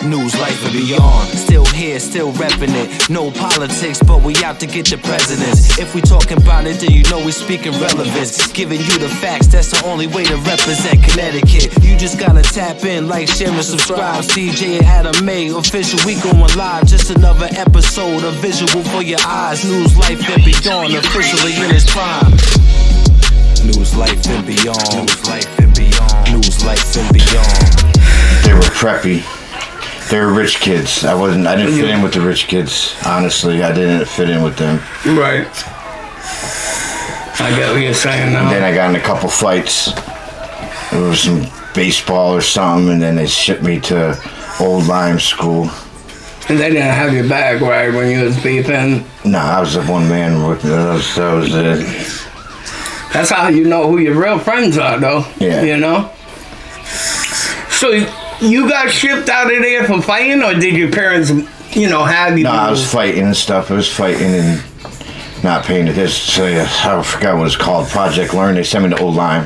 News, life, and beyond. Still here, still reppin' it. No politics, but we out to get the presidents. If we talking about it, then you know we speaking relevance. Giving you the facts, that's the only way to represent Connecticut. You just gotta tap in, like, share, and subscribe. CJ and Adam May, official, we going live. Just another episode, a visual for your eyes. News, life, and beyond, officially in its prime. News, life, and beyond. News, life, and beyond. News, life, and beyond. They were preppy. They were rich kids. I didn't fit in with the rich kids. Honestly, I didn't fit in with them. Right. I get what you're saying now. And then I got in a couple fights. There was some baseball or something, and then they shipped me to Old Lyme School. And they didn't have your back, right, when you was beefing? No, I was the one man with that was it. That's how you know who your real friends are, though. Yeah. You know? So you got shipped out of there for fighting, or did your parents, have you? No, I was fighting and stuff. I was fighting and not paying attention. So yeah, I forgot what it's called. Project Learn. They sent me to Old Lyme.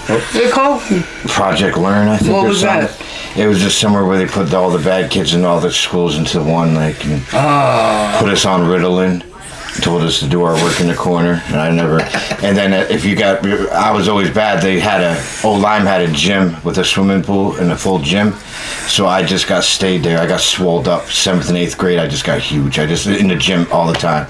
What's it called? Project Learn, I think. What was that? It was just somewhere where they put all the bad kids in all the schools into one, and put us on Ritalin. Told us to do our work in the corner, and and then I was always bad. Old Lyme had a gym with a swimming pool and a full gym, so I just stayed there. I got swolled up. 7th and 8th grade, I just got huge. I just in the gym all the time.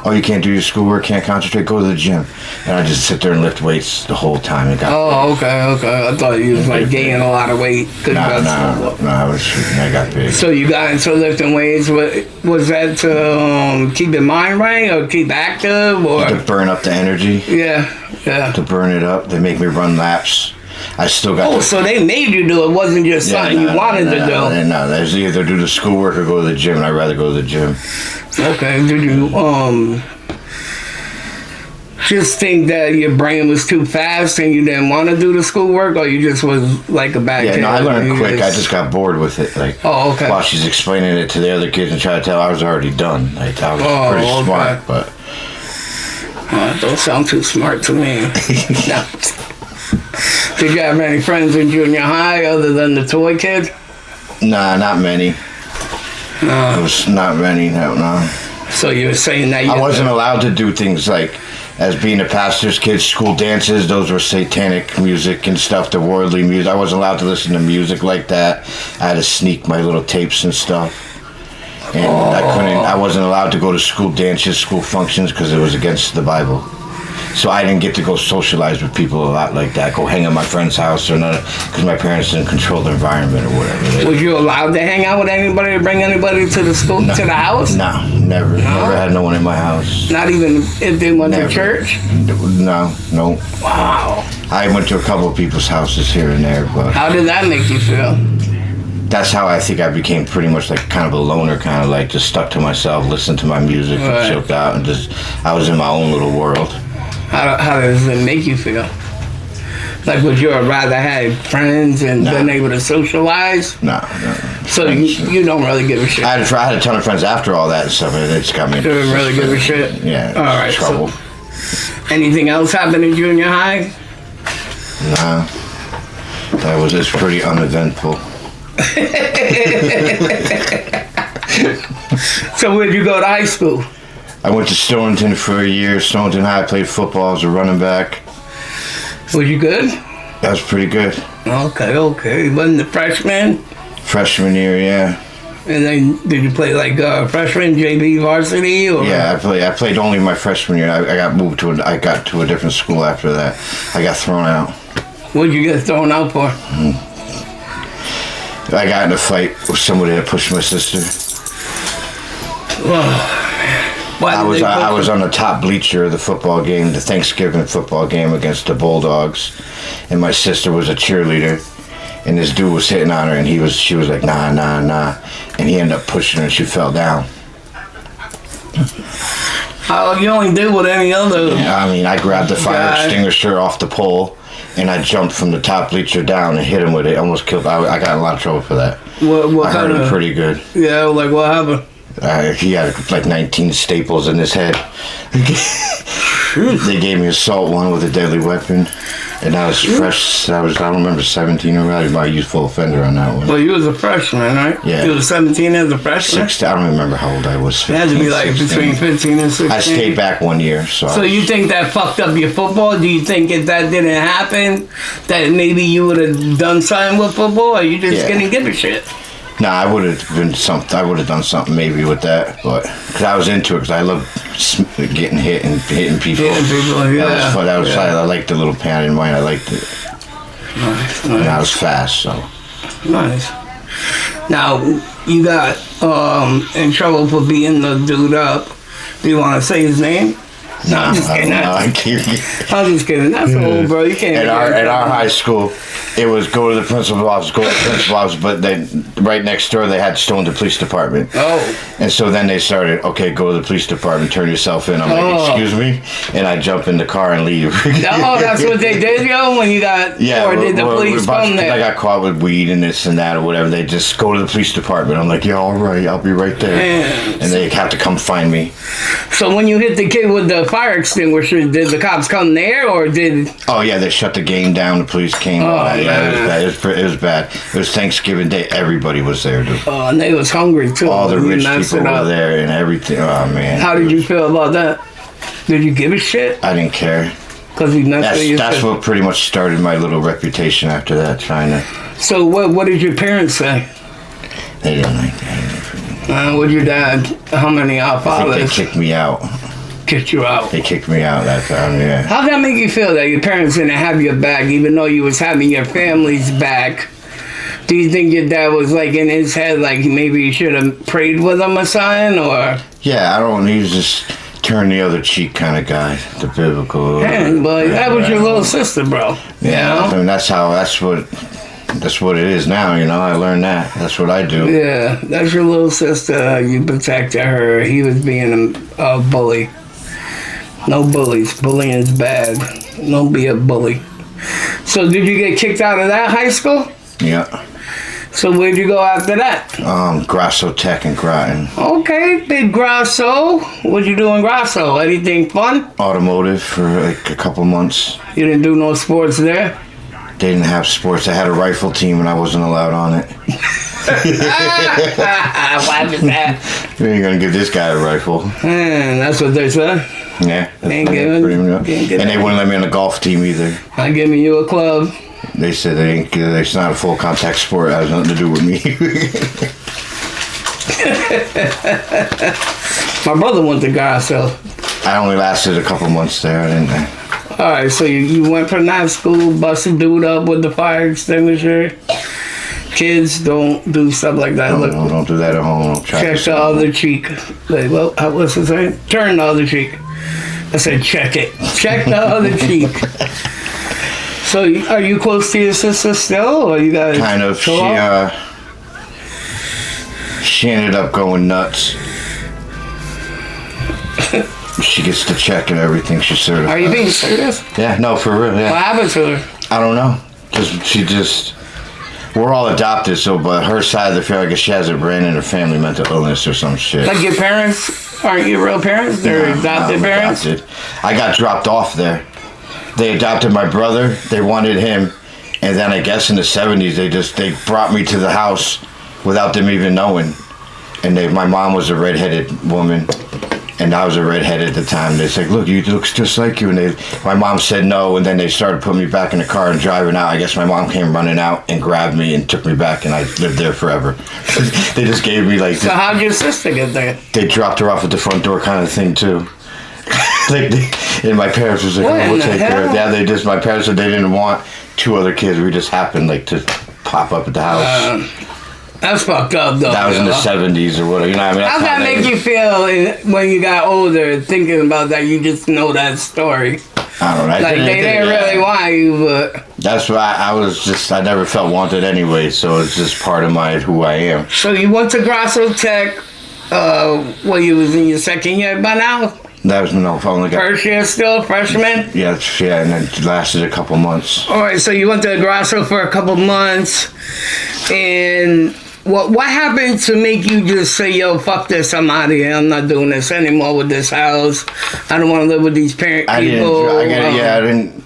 Oh, you can't do your schoolwork, can't concentrate, go to the gym. And I just sit there and lift weights the whole time. Okay. I thought you was gaining a lot of weight. No, I got big. So you got into lifting weights. Was that to keep your mind right, or keep active, or to burn up the energy? Yeah. To burn it up. They make me run laps. I still got. So they made you do it. It wasn't just something you wanted to do. No, there's either do the schoolwork or go to the gym, and I'd rather go to the gym. Okay. Did you just think that your brain was too fast and you didn't want to do the schoolwork, or you just was like a bad kid? Yeah, no, I learned quick. I just got bored with it. Okay. While she's explaining it to the other kids and trying to tell, I was already done. I was pretty smart, but. That don't sound too smart to me. No. Did you have any friends in junior high other than the toy kid? Nah, not many. It was not many, no. So you were saying that I wasn't allowed to do things as being a pastor's kid, school dances, those were satanic music and stuff, the worldly music. I wasn't allowed to listen to music like that. I had to sneak my little tapes and stuff. And I wasn't allowed to go to school dances, school functions, because it was against the Bible. So I didn't get to go socialize with people a lot like that, go hang at my friend's house or none, because my parents didn't control the environment or whatever. Was you allowed to hang out with anybody or bring anybody to the school, to the house? No, never. No? Never had no one in my house. Not even if they went to church? No. Wow. I went to a couple of people's houses here and there, but... How did that make you feel? That's how I think I became pretty much kind of a loner, kind of just stuck to myself, listened to my music, and chilled out, and I was in my own little world. How does it make you feel? Would you rather have friends and been able to socialize? No. So you don't really give a shit? I had a ton of friends after all that and stuff, and it just got me... You didn't really give a shit? Yeah. All right. Trouble. So anything else happened in junior high? No. That was just pretty uneventful. So where'd you go to high school? I went to Stonington for a year. Stonington High, played football as a running back. Was you good? That was pretty good. Okay. Wasn't the freshman? Freshman year, yeah. And then did you play freshman JV varsity or? Yeah, I played only my freshman year. I got moved I got to a different school after that. I got thrown out. What'd you get thrown out for? I got in a fight with somebody that pushed my sister. Oh. I was on the top bleacher of the football game, the Thanksgiving football game against the Bulldogs, and my sister was a cheerleader, and this dude was hitting on her, and she was like, nah, and he ended up pushing her, and she fell down. How you only did with any other? Yeah, I grabbed the fire extinguisher off the pole, and I jumped from the top bleacher down and hit him with it. Almost killed. I got in a lot of trouble for that. What I hurt him pretty good. Yeah, what happened? He had 19 staples in his head. They gave me assault one with a deadly weapon. And I was fresh. I don't remember 17 or whatever. I used full offender on that one. Well, you was a freshman, right? Yeah. You was 17 as a freshman? 16, I don't remember how old I was. 15, It had to be like 16. between 15 and 16. I stayed back 1 year, so. So you think that fucked up your football? Do you think if that didn't happen, that maybe you would have done something with football, or you just didn't give a shit? Nah, I would have been something. I would have done something maybe with that, but because I was into it, because I love getting hit and hitting people. Hitting people, yeah. That was fun. That was fun. I liked the little pan in mine. I liked it. Nice, And I nice. was fast, so. Nice. Now, you got in trouble for beating the dude up. Do you want to say his name? No, I'm just kidding. I can't. I'm just kidding. That's old, bro. You can't. At our high school, it was go to the principal's office, but then right next door they had Stone the police department. Oh. And so then they started, okay, go to the police department, turn yourself in. I'm like, excuse me? And I jump in the car and leave. Oh, that's what they did, yo, when you got, or did the police come there? I got caught with weed and this and that or whatever. They just go to the police department. I'm like, yeah, all right, I'll be right there. Man. And they have to come find me. So when you hit the kid with the fire extinguisher, did the cops come there, or did... Oh, yeah, they shut the game down. The police came. It was bad. It was Thanksgiving Day. Everybody was there, dude. Oh, and they was hungry, too. All the when you rich messed people it up. were there and everything. Oh, man. How did you feel about that? Did you give a shit? I didn't care. Because you messed with your That's sister? what pretty much started my little reputation after that, trying to... So what did your parents say? They didn't like that. What your dad, how many I think fathers they kicked me out. kicked you out? They kicked me out that time, yeah. How'd that make you feel that your parents didn't have your back, even though you was having your family's back? Do you think your dad was like in his head, like maybe you should have prayed with him or something, or? Yeah, I don't. He was just turn the other cheek kind of guy, the biblical. Man, but that was your little sister, bro. Yeah, You I mean that's what it is now. You know, I learned that. That's what I do. Yeah, that's your little sister. You protected her. He was being a bully. No bullies. Bullying is bad. Don't be a bully. So did you get kicked out of that high school? Yeah. So where'd you go after that? Grasso Tech in Groton. Okay, big Grasso. What'd you do in Grasso? Anything fun? Automotive for like a couple months. You didn't do no sports there? They didn't have sports. They had a rifle team and I wasn't allowed on it. Why was that? You ain't gonna give this guy a rifle. Man, that's what they said. Yeah. Ain't pretty giving- much. ain't giving- And they wouldn't let me on the golf team either. I'm giving you a club. They said it's not a full contact sport. It has nothing to do with me. My brother went to Grasso. I only lasted a couple months there, didn't I? Alright, so you went from that school, busted dude up with the fire extinguisher. Kids don't do stuff like that. Look, Don't do that at home. Don't try check this the at home. other cheek. Like, well, what's it say? Turn the other cheek. I said, check it. Check the other cheek. So, are you close to your sister still, or you guys? Kind of. She ended up going nuts. She gets the check and everything. She's certified. Are you being serious? Yeah, no, for real. What Yeah. happened to her? I don't know. We're all adopted, so but her side of the family, I guess she has a brain and a family mental illness or some shit. Like your parents aren't your real parents? They're No, adopted I'm parents? adopted. I got dropped off there. They adopted my brother. They wanted him, and then I guess in the 70s they brought me to the house without them even knowing. And my mom was a redheaded woman, and I was a redhead at the time. They said, "Look, you looks just like you." And my mom said no, and then they started putting me back in the car and driving out. I guess my mom came running out and grabbed me and took me back, and I lived there forever. They just gave me like. So how'd your sister get there? They dropped her off at the front door, kind of thing too. And my parents was like, What "Oh, in we'll the take care of it." hell? Yeah, my parents said they didn't want two other kids. We just happened to pop up at the house. That's fucked up, though. That was in the yo. 70s or whatever. You know what I mean? How'd that make you feel when you got older, thinking about that? You just know that story. I don't know. Like, they didn't really want you, but... That's why I never felt wanted anyway, so it's just part of who I am. So you went to Grasso Tech, you was in your second year by now? That was only got. First year still, freshman? Yeah, and then it lasted a couple months. Alright, so you went to Grasso for a couple months, and what happened to make you just say, yo, fuck this, I'm out of here, I'm not doing this anymore with this house, I don't want to live with these parent people. I didn't.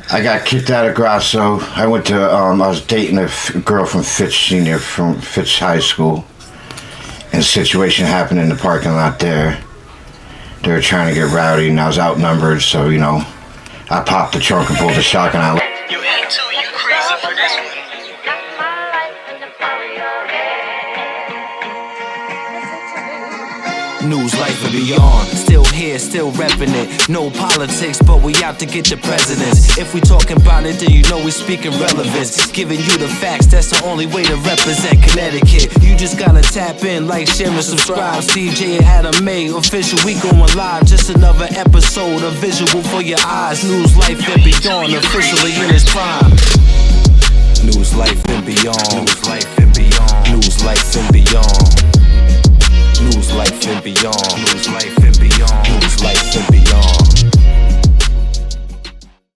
I got kicked out of Grasso. I went to, I was dating a girl from Fitch Senior, from Fitch High School. And a situation happened in the parking lot there. They were trying to get rowdy and I was outnumbered, so, you know, I popped the trunk and pulled the shotgun out. You ain't too, you crazy for this one. News, life, and beyond. Still here, still reppin' it. No politics, but we out to get the presidents. If we talking about it, then you know we speaking relevance. Giving you the facts, that's the only way to represent Connecticut. You just gotta tap in, like, share, and subscribe. DJ and Adam May, official, we going live. Just another episode, a visual for your eyes. News, life, and beyond, officially in its prime. News, life, and beyond. News, life, and beyond. News, life, and beyond. News, life, and beyond. News, life, and beyond. News, life, and beyond.